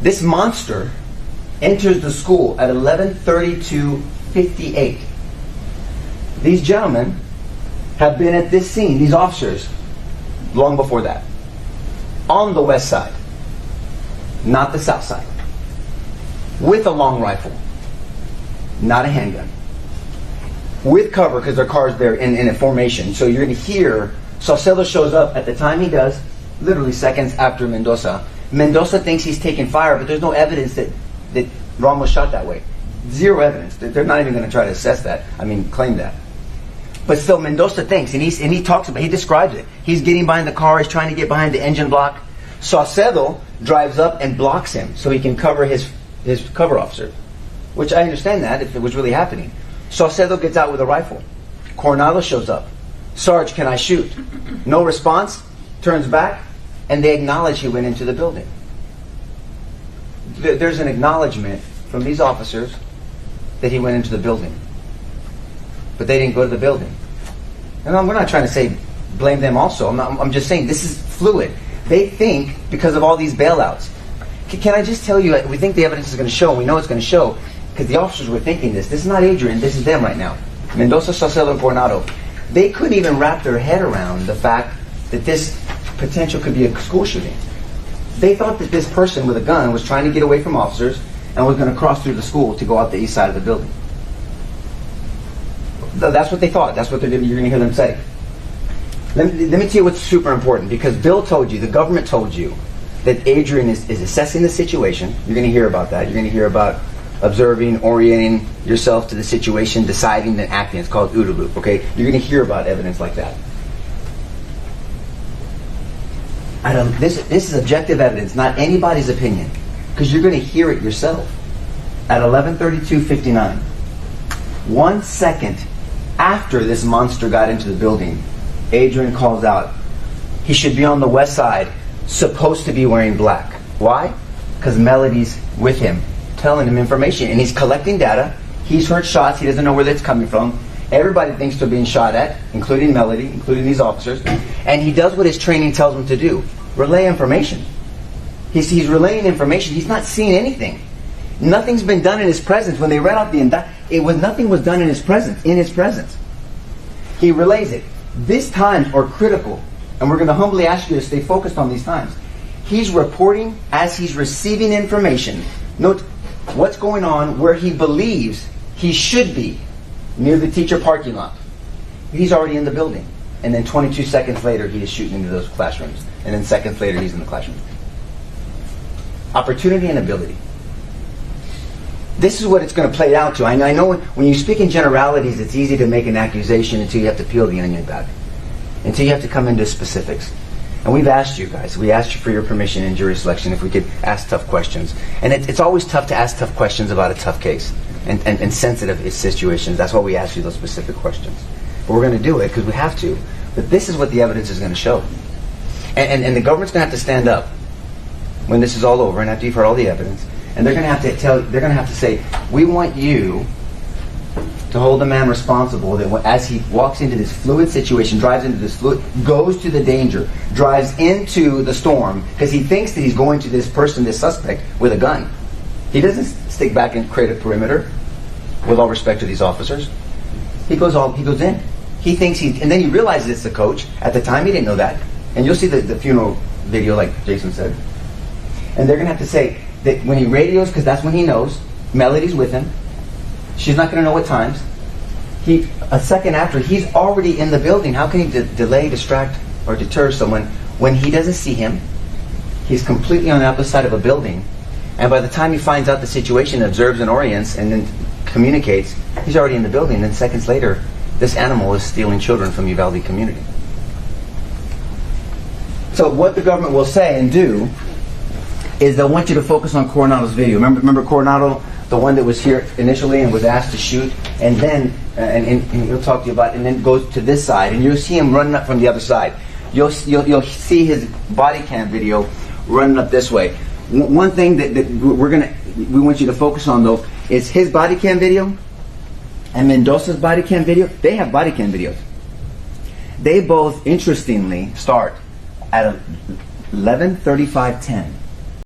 This monster enters the school at 11:32:58. These gentlemen have been at this scene, these officers, long before that. On the west side, not the south side. With a long rifle, not a handgun. With cover, because their car's there in a formation. So you're going to hear, Saucedo shows up at the time he does, literally seconds after Mendoza. Mendoza thinks he's taking fire, but there's no evidence that Ron was shot that way. Zero evidence. They're not even going to try to assess that. Claim that. But still, Mendoza thinks, and he talks about, he describes it. He's getting behind the car, he's trying to get behind the engine block. Saucedo drives up and blocks him so he can cover his cover officer. Which I understand that, if it was really happening. Saucedo gets out with a rifle. Coronado shows up. Sarge, can I shoot? No response, turns back, and they acknowledge he went into the building. There's an acknowledgement from these officers that he went into the building. But they didn't go to the building. And we're not trying to say blame them also. I'm just saying this is fluid. They think because of all these bailouts. Can I just tell you, we think the evidence is going to show, we know it's going to show, because the officers were thinking this. This is not Adrian, this is them right now. Mendoza, Saucedo, and Coronado. They couldn't even wrap their head around the fact that this potential could be a school shooting. They thought that this person with a gun was trying to get away from officers and was going to cross through the school to go out the east side of the building. That's what they thought. That's what you're going to hear them say. Let me tell you what's super important, because Bill told you, the government told you, that Adrian is assessing the situation. You're going to hear about that. You're going to hear about observing, orienting yourself to the situation, deciding, then acting. It's called OODA loop, okay? You're going to hear about evidence like that. This is objective evidence, not anybody's opinion, because you're going to hear it yourself. At 11:32:59, 1 second after this monster got into the building, Adrian calls out, he should be on the west side, supposed to be wearing black. Why? Because Melody's with him, telling him information, and he's collecting data. He's heard shots, he doesn't know where that's coming from. Everybody thinks they're being shot at, including Melody, including these officers, and he does what his training tells him to do: relay information. He's relaying information. He's not seeing anything. Nothing's been done in his presence. When they read out the indictment, nothing was done in his presence. In his presence, he relays it. These times are critical, and we're going to humbly ask you to stay focused on these times. He's reporting as he's receiving information. Note what's going on where he believes he should be, near the teacher parking lot. He's already in the building. And then 22 seconds later, he is shooting into those classrooms. And then seconds later, he's in the classroom. Opportunity and ability. This is what it's going to play out to. I know when you speak in generalities, it's easy to make an accusation until you have to peel the onion back. Until you have to come into specifics. And we've asked you guys, we asked you for your permission in jury selection if we could ask tough questions. And it's always tough to ask tough questions about a tough case and sensitive situations. That's why we ask you those specific questions. But we're going to do it because we have to. But this is what the evidence is going to show. And the government's going to have to stand up when this is all over and after you've heard all the evidence. And they're going to have to they're going to have to say, we want you to hold the man responsible that as he walks into this fluid situation, drives into this fluid, goes to the danger, drives into the storm, because he thinks that he's going to this person, this suspect, with a gun. He doesn't stick back and create a perimeter, with all respect to these officers. He goes in. He thinks and then he realizes it's the coach. At the time, he didn't know that. And you'll see the funeral video, like Jason said. And they're going to have to say that when he radios, because that's when he knows, Melody's with him. She's not going to know what times. A second after, he's already in the building. How can he delay, distract, or deter someone when he doesn't see him? He's completely on the opposite side of a building. And by the time he finds out the situation, observes and orients, and then communicates, he's already in the building. And then seconds later, this animal is stealing children from Uvalde community. So what the government will say and do is they'll want you to focus on Coronado's video. Remember Coronado, the one that was here initially and was asked to shoot, and then and he'll talk to you about it, and then goes to this side, and you'll see him running up from the other side. You'll see his body cam video running up this way. One thing that we want you to focus on though is his body cam video and Mendoza's body cam video. They have body cam videos. They both, interestingly, start at 11:35:10.